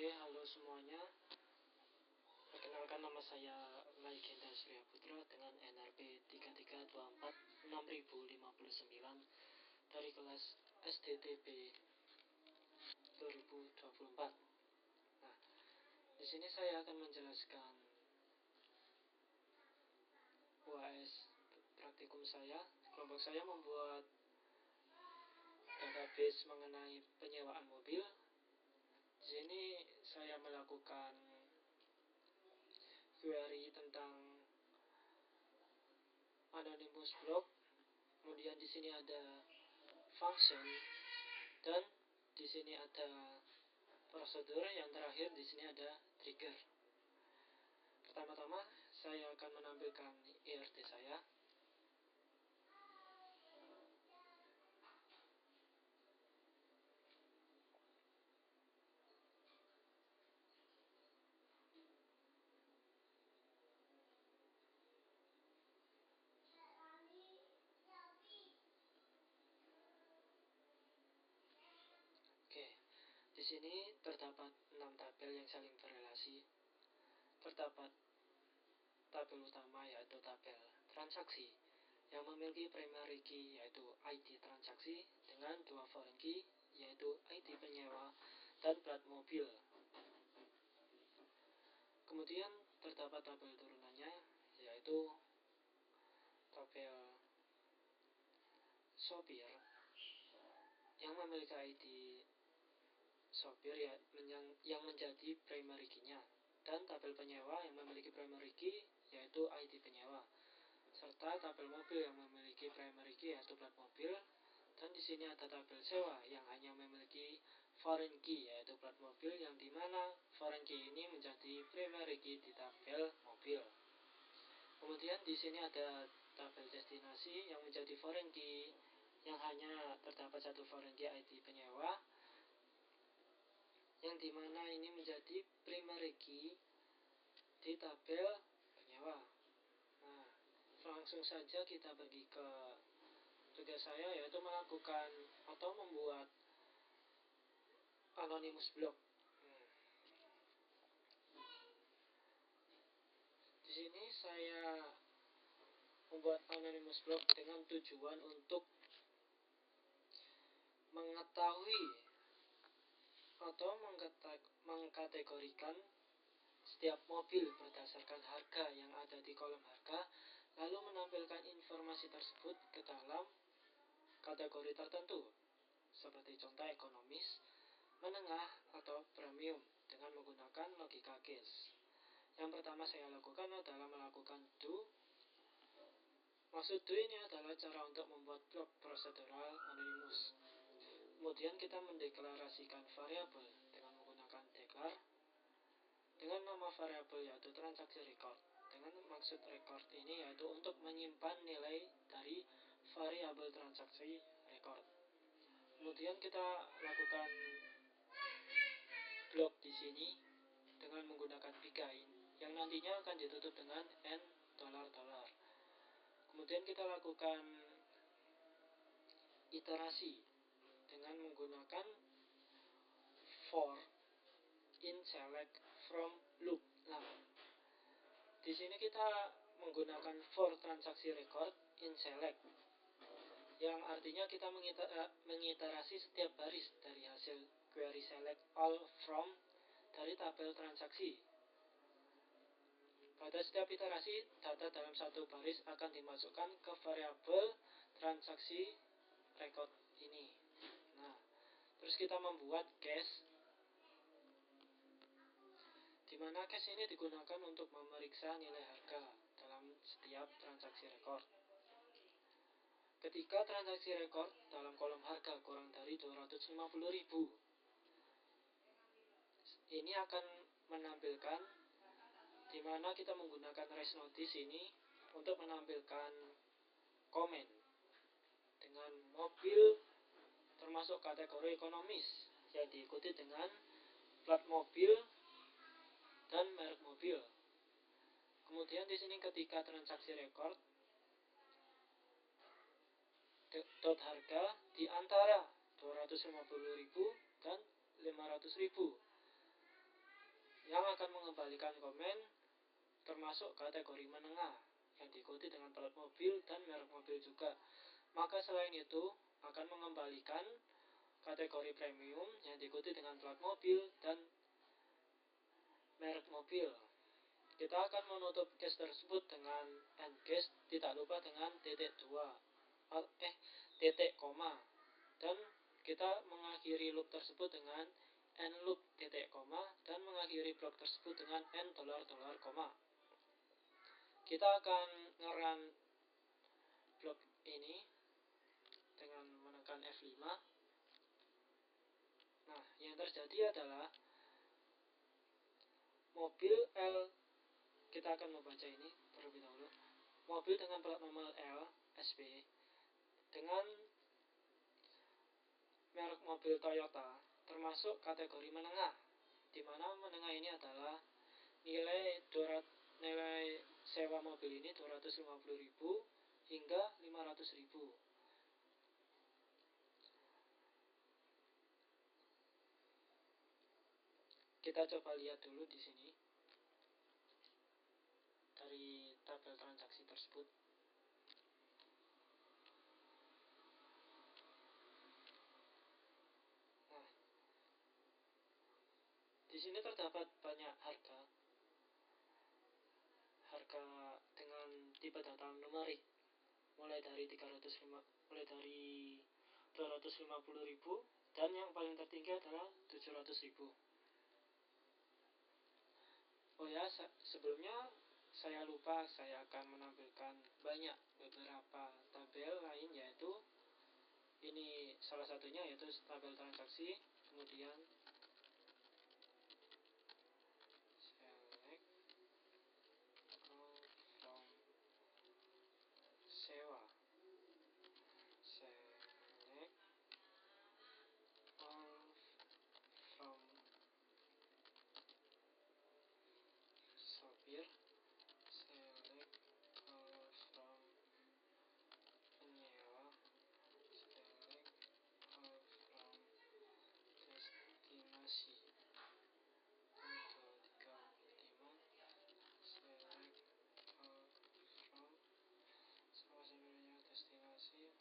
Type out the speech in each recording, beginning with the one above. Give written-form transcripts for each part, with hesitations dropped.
Halo semuanya. Perkenalkan, nama saya Maigenda Surya Putra dengan NRP 33246059 dari kelas SDTB 2024. Nah, di sini saya akan menjelaskan UAS praktikum saya. Kelompok saya membuat database mengenai penyewaan mobil. Di sini saya melakukan query tentang anonymous block. Kemudian di sini ada function dan di sini ada prosedur. Yang terakhir di sini ada trigger. Pertama-tama saya akan menampilkan IRT saya. Oke, di sini terdapat 6 tabel yang saling berrelasi. Terdapat tabel utama yaitu tabel transaksi yang memiliki primary key yaitu ID transaksi dengan 2 foreign key yaitu ID penyewa dan plat mobil. Kemudian terdapat tabel turunannya yaitu tabel sopir yang memiliki ID sopir yang menjadi primary key-nya, dan tabel penyewa yang memiliki primary key yaitu ID penyewa, serta tabel mobil yang memiliki primary key yaitu plat mobil. Dan di sini ada tabel sewa yang hanya memiliki foreign key yaitu plat mobil, yang dimana foreign key ini menjadi primary key di tabel mobil. Kemudian di sini ada tabel destinasi yang menjadi foreign key, yang hanya terdapat satu foreign key ID penyewa, yang dimana ini menjadi primary key di tabel penyewa. Nah, langsung saja kita pergi ke tugas saya, yaitu melakukan atau membuat anonymous block. Di sini saya membuat anonymous block dengan tujuan untuk mengetahui atau mengkategorikan setiap mobil berdasarkan harga yang ada di kolom harga, lalu menampilkan informasi tersebut ke dalam kategori tertentu, seperti contoh ekonomis, menengah, atau premium dengan menggunakan logika case. Yang pertama saya lakukan adalah melakukan do. Maksud do ini adalah cara untuk membuat blok prosedural anonymous. Kemudian kita mendeklarasikan variabel dengan menggunakan declare dengan nama variabel yaitu transaksi record. Dengan maksud record ini yaitu untuk menyimpan nilai dari variabel transaksi record. Kemudian kita lakukan blok di sini dengan menggunakan begin yang nantinya akan ditutup dengan $. Kemudian kita lakukan iterasi dengan menggunakan for in select from loop. Nah, di sini kita menggunakan for transaksi record in select, yang artinya kita mengiterasi setiap baris dari hasil query select all from dari tabel transaksi. Pada setiap iterasi, data dalam satu baris akan dimasukkan ke variabel transaksi record ini. Nah, terus kita membuat cache, di mana cache ini digunakan untuk memeriksa nilai harga dalam setiap transaksi record. Ketika transaksi record dalam kolom harga kurang dari 250.000, ini akan menampilkan, di mana kita menggunakan raise notice ini untuk menampilkan komen dengan mobil termasuk kategori ekonomis yang diikuti dengan plat mobil dan merek mobil. Kemudian di sini ketika transaksi record dot harga di antara 250.000 dan 500.000. yang akan mengembalikan komen termasuk kategori menengah yang diikuti dengan plat mobil dan merek mobil juga. Maka selain itu akan mengembalikan kategori premium yang diikuti dengan plat mobil dan merek mobil. Kita akan menutup case tersebut dengan end case, tidak lupa dengan titik koma, dan kita mengakhiri loop tersebut dengan end loop titik koma, dan mengakhiri blok tersebut dengan end $, koma. Kita akan ngerun blok ini dengan menekan F5. Nah, yang terjadi adalah mobil L, kita akan membaca ini terlebih dahulu. Mobil dengan plat nomor L SP dengan merek mobil Toyota termasuk kategori menengah, di mana menengah ini adalah nilai sewa mobil ini 250.000 hingga 500.000. Kita coba lihat dulu di sini dari tabel transaksi tersebut. Nah, di sini terdapat banyak harga dengan tipe data numerik, mulai dari 250.000 dan yang paling tertinggi adalah 700.000. Oh ya, sebelumnya saya lupa, saya akan menampilkan beberapa tabel lain, yaitu ini salah satunya, yaitu tabel transaksi, kemudian select all from sewa, select all from sopir, select all from penyewa, select all from destinasi, 1, 2, 3, 5, select all from sama sebenarnya destinasi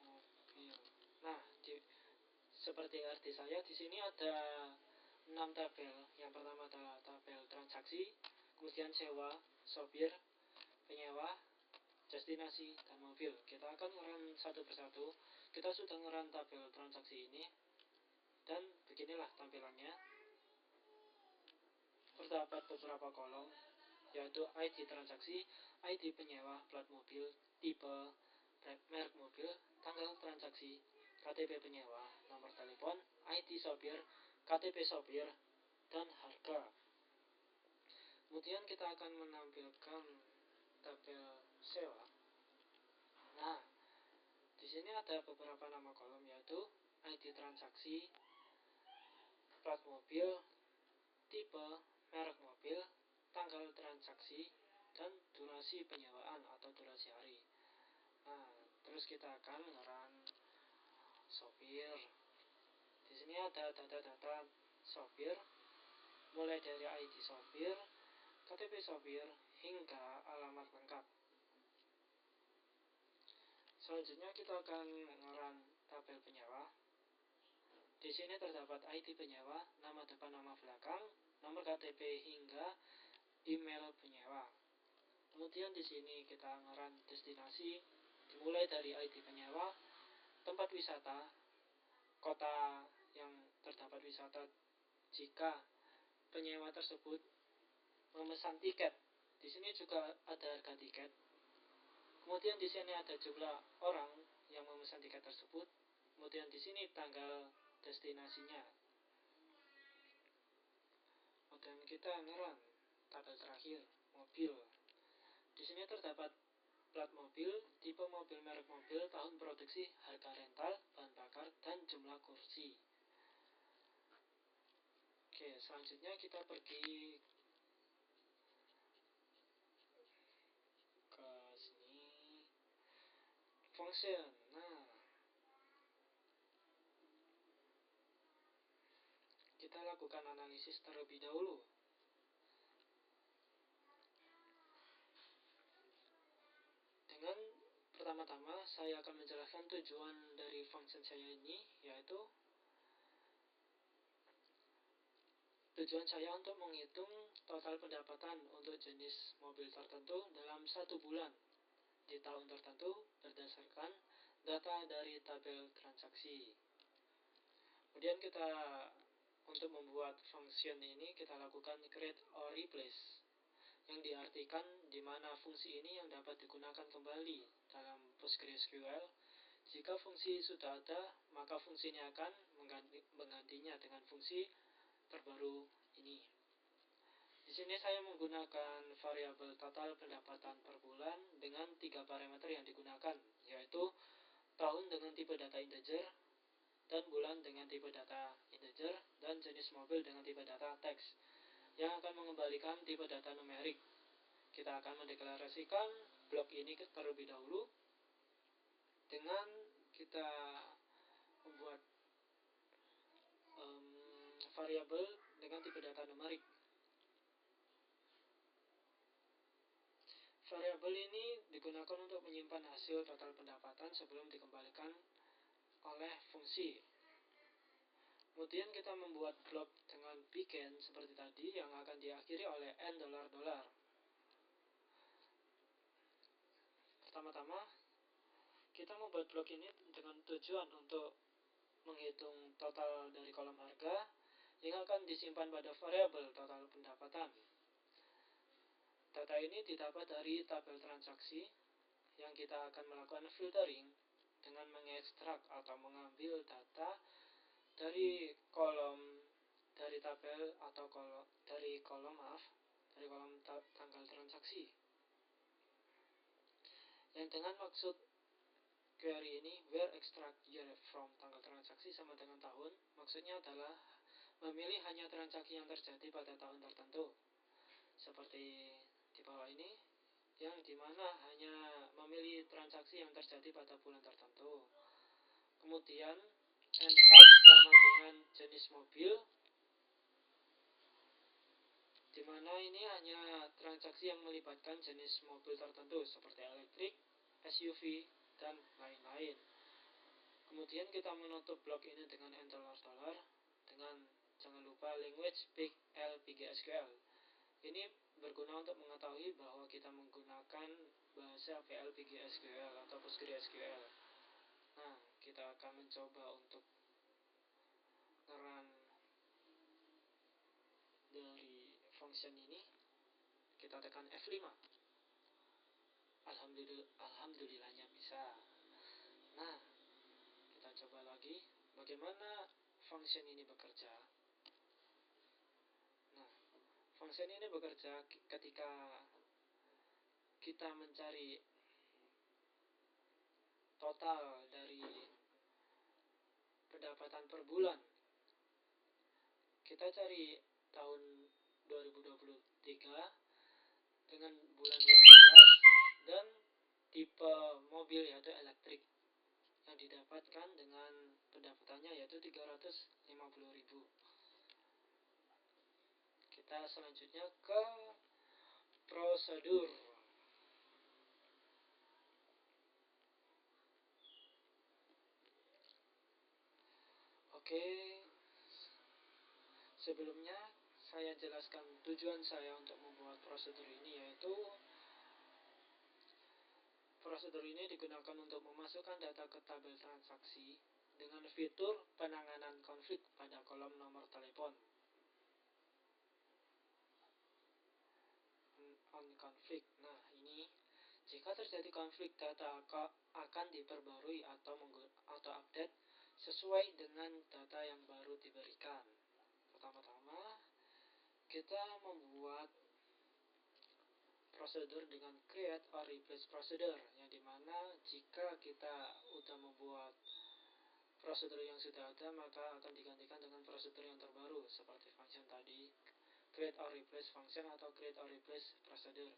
mobil. Nah, seperti arti saya di sini ada 6 tabel. Yang pertama adalah tabel transaksi, kemudian sewa, sopir, penyewa, destinasi, dan mobil. Kita akan ngerun satu persatu. Kita sudah ngerun tabel transaksi ini, dan beginilah tampilannya. Terdapat beberapa kolom, yaitu ID transaksi, ID penyewa, plat mobil, tipe, merek mobil, tanggal transaksi, KTP penyewa, nomor telepon, ID sopir, KTP sopir, dan harga. Kemudian kita akan menampilkan tabel sewa. Nah, di sini ada beberapa nama kolom, yaitu ID transaksi, plat mobil, tipe, merek mobil, tanggal transaksi, dan durasi penyewaan atau durasi hari. Nah, terus kita akan ngerun sopir. Di sini ada data-data sopir, mulai dari ID sopir, KTP sopir, hingga alamat lengkap. Selanjutnya kita akan ngerun tabel penyewa. Di sini terdapat ID penyewa, nama depan, nama belakang, nomor KTP, hingga email penyewa. Kemudian di sini kita ngerun destinasi, dimulai dari ID penyewa, tempat wisata, kota yang terdapat wisata jika penyewa tersebut memesan tiket. Di sini juga ada harga tiket. Kemudian di sini ada jumlah orang yang memesan tiket tersebut. Kemudian di sini tanggal destinasinya. Kemudian kita ngerun tabel terakhir, mobil. Di sini terdapat plat mobil, tipe mobil, merek mobil, tahun produksi, harga rental, bahan bakar, dan jumlah kursi. Oke, selanjutnya kita pergi ke sini, function. Nah, kita lakukan lakukan analisis terlebih dahulu. Dengan pertama-tama saya akan menjelaskan tujuan dari function saya ini, yaitu tujuan saya untuk menghitung total pendapatan untuk jenis mobil tertentu dalam 1 bulan di tahun tertentu berdasarkan data dari tabel transaksi. Kemudian untuk membuat function ini kita lakukan create or replace, yang diartikan di mana fungsi ini yang dapat digunakan kembali dalam PostgreSQL. Jika fungsi sudah ada, maka fungsi ini akan menggantinya dengan fungsi terbaru ini. Di sini saya menggunakan variabel total pendapatan per bulan dengan 3 parameter yang digunakan, yaitu tahun dengan tipe data integer, dan bulan dengan tipe data integer, dan jenis mobil dengan tipe data teks, yang akan mengembalikan tipe data numerik. Kita akan mendeklarasikan blok ini terlebih dahulu dengan kita membuat variabel dengan tipe data numerik. Variabel ini digunakan untuk menyimpan hasil total pendapatan sebelum dikembalikan oleh fungsi. Kemudian kita membuat blok dengan begin seperti tadi yang akan diakhiri oleh $. Pertama-tama kita membuat blok ini dengan tujuan untuk menghitung total dari kolom harga yang akan disimpan pada variabel total pendapatan. Data ini didapat dari tabel transaksi yang kita akan melakukan filtering dengan mengekstrak atau mengambil data dari kolom dari tabel atau dari kolom tanggal transaksi. Yang dengan maksud query ini where extract year from tanggal transaksi sama dengan tahun, maksudnya adalah memilih hanya transaksi yang terjadi pada tahun tertentu, seperti di bawah ini, yang dimana hanya memilih transaksi yang terjadi pada bulan tertentu. Kemudian and type sama dengan jenis mobil, dimana ini hanya transaksi yang melibatkan jenis mobil tertentu seperti elektrik, SUV, dan lain-lain. Kemudian kita menutup blok ini dengan $, dengan jangan lupa language big L PGSQL. Ini berguna untuk mengetahui bahwa kita menggunakan bahasa PL/PGSQL atau PostgreSQL. Nah, kita akan mencoba untuk nge-run dari function ini. Kita tekan F5. Alhamdulillahnya bisa. Nah, kita coba lagi bagaimana function ini bekerja. Nah, function ini bekerja ketika kita mencari total dari pendapatan per bulan. Kita cari tahun 2023 dengan bulan 12 dan tipe mobil yaitu elektrik, yang didapatkan dengan pendapatannya yaitu 350.000. Kita selanjutnya ke prosedur. Oke, sebelumnya saya jelaskan tujuan saya untuk membuat prosedur ini, yaitu prosedur ini digunakan untuk memasukkan data ke tabel transaksi dengan fitur penanganan konflik pada kolom nomor telepon. On konflik. Nah, ini jika terjadi konflik, data akan diperbarui atau update sesuai dengan data yang baru diberikan. Pertama-tama kita membuat prosedur dengan create or replace procedure, yang dimana jika kita sudah membuat prosedur yang sudah ada, maka akan digantikan dengan prosedur yang terbaru seperti function tadi, create or replace function atau create or replace procedure.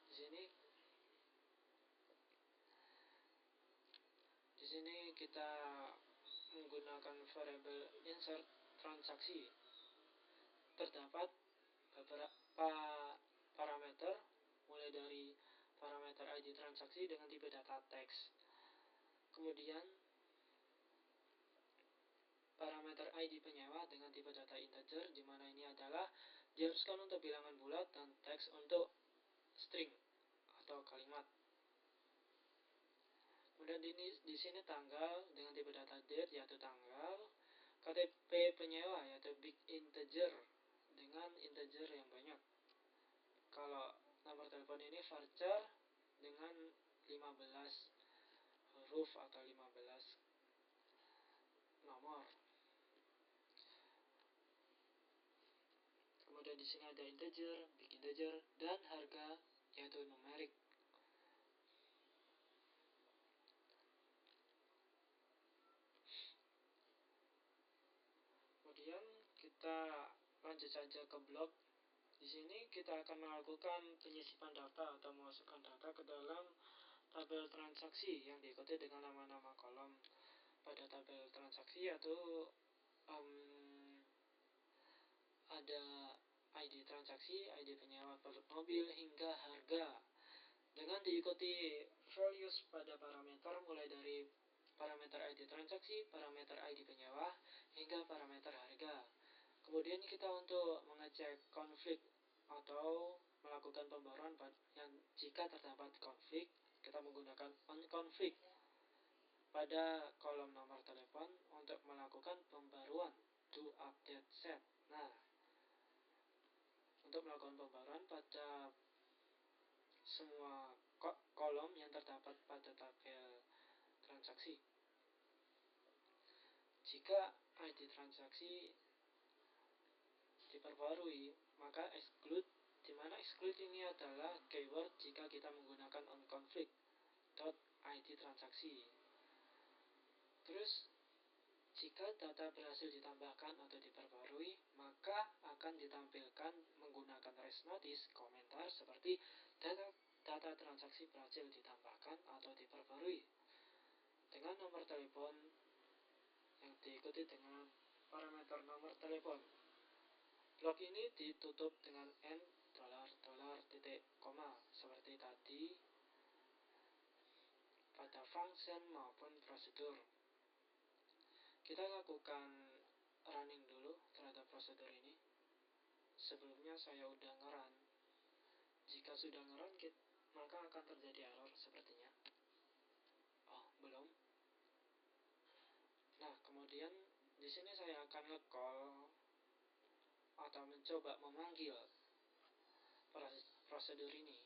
Di sini kita menggunakan variabel insert transaksi. terdapat beberapa parameter, mulai dari parameter ID transaksi dengan tipe data teks. Kemudian parameter ID penyewa dengan tipe data integer, di mana ini adalah diharuskan untuk bilangan bulat dan teks untuk string atau kalimat. Kemudian di sini tanggal dengan tipe data date yaitu tanggal, KTP penyewa yaitu big integer dengan integer yang banyak. Kalau nomor telepon ini varchar dengan 15 huruf atau 15 nomor. Kemudian di sini ada integer, big integer, dan harga yaitu numerik. Kemudian kita lanjut saja ke blok. Di sini kita akan melakukan penyisipan data atau memasukkan data ke dalam tabel transaksi yang diikuti dengan nama-nama kolom. Pada tabel transaksi yaitu ada ID transaksi, ID penyewa mobil, hingga harga, dengan diikuti values pada parameter mulai dari parameter ID transaksi, parameter ID penyewa, hingga parameter harga. Kemudian kita untuk mengecek konflik atau melakukan pembaruan yang jika terdapat konflik, kita menggunakan onConfig pada kolom nomor telepon untuk melakukan pembaruan do update set. Nah, untuk melakukan pembaruan pada semua kolom yang terdapat pada tabel transaksi. Jika ID transaksi diperbarui, maka exclude, di mana exclude ini adalah keyword jika kita menggunakan onConfig.id transaksi. Terus jika data berhasil ditambahkan atau diperbarui, maka akan ditampilkan menggunakan rest notice komentar seperti data transaksi berhasil ditambahkan atau diperbarui dengan nomor telepon yang diikuti dengan parameter nomor telepon. Blok ini ditutup dengan $, titik, koma seperti tadi pada function maupun prosedur. Kita lakukan running dulu terhadap prosedur ini. Sebelumnya saya udah nge-run. Jika sudah nge-run, maka akan terjadi error sepertinya. Oh, belum. Nah, kemudian di sini saya akan nge-call atau mencoba memanggil prosedur ini.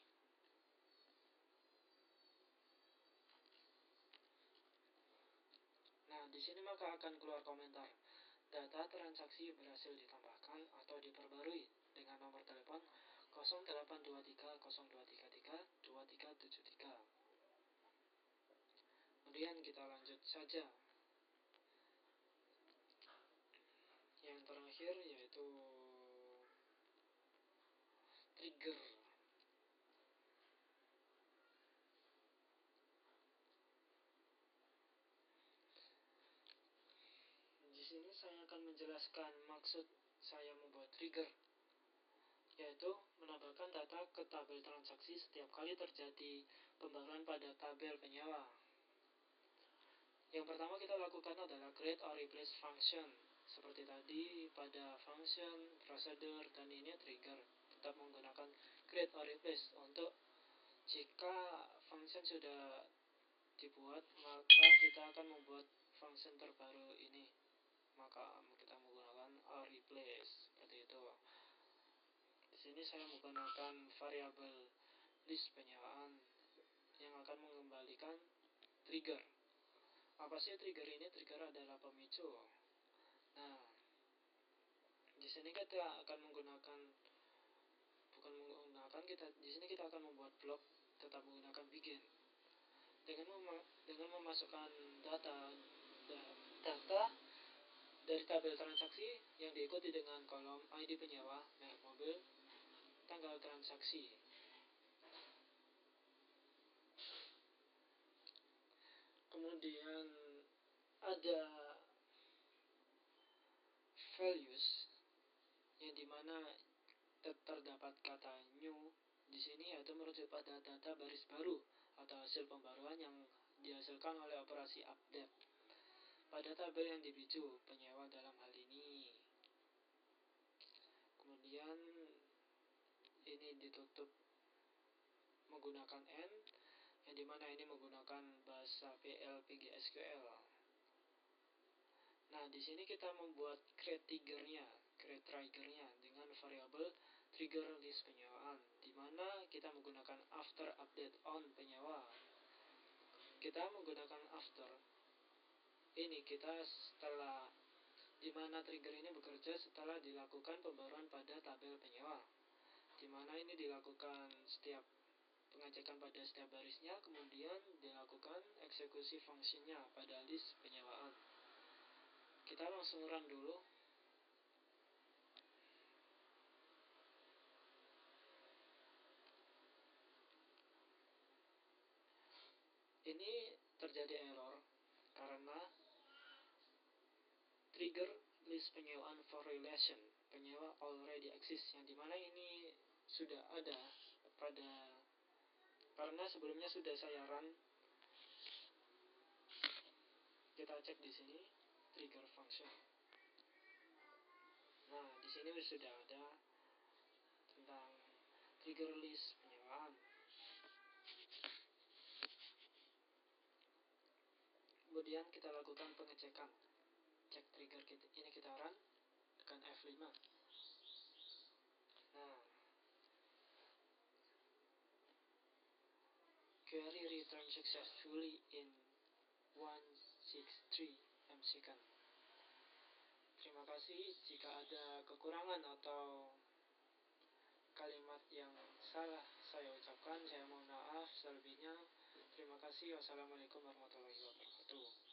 Nah, di sini maka akan keluar komentar data transaksi berhasil ditambahkan atau diperbarui dengan nomor telepon 0823 0233 2373. Kemudian kita lanjut saja. Yang terakhir yaitu trigger. Di sini saya akan menjelaskan maksud saya membuat trigger, yaitu menambahkan data ke tabel transaksi setiap kali terjadi pembaruan pada tabel penyewa. Yang pertama kita lakukan adalah create or replace function. Seperti tadi pada function, prosedur, dan ini trigger. Tetap menggunakan create or replace untuk jika function sudah dibuat, maka kita akan membuat function terbaru ini. Maka kita menggunakan or replace seperti itu. Di sini saya menggunakan variabel list penyewaan yang akan mengembalikan trigger. Apa sih trigger ini? Trigger adalah pemicu. Nah, di sini kita akan di sini kita akan membuat blok tetap menggunakan begin. Dengan memasukkan data dari tabel transaksi yang diikuti dengan kolom ID penyewa, merek mobil, tanggal transaksi. Kemudian ada values, yang dimana terdapat kata new di sini, yaitu merujuk pada data baris baru atau hasil pembaruan yang dihasilkan oleh operasi update pada tabel yang dipicu penyewa dalam hal ini. Kemudian ini ditutup menggunakan N, yang dimana ini menggunakan bahasa PL/PG SQL. Nah, di sini kita membuat create triggernya dengan variabel trigger list penyewaan, di mana kita menggunakan after update on penyewa. Kita menggunakan after ini setelah, di mana trigger ini bekerja setelah dilakukan pembaruan pada tabel penyewa, di mana ini dilakukan setiap pengecekan pada setiap barisnya, kemudian dilakukan eksekusi fungsinya pada list penyewaan. Kita langsung run dulu. Ini terjadi error karena trigger list penyewaan for relation penyewa already exist, yang dimana ini sudah ada karena sebelumnya sudah saya run. Kita cek di sini trigger function. Nah, di sini sudah ada tentang trigger list penyewaan. Kemudian kita lakukan pengecekan, cek trigger ini, kita run tekan F5. Nah, query return successfully in 163 ms. Terima kasih. Jika ada kekurangan atau kalimat yang salah saya ucapkan, saya mohon maaf. Selebihnya, terima kasih. Wassalamualaikum warahmatullahi wabarakatuh.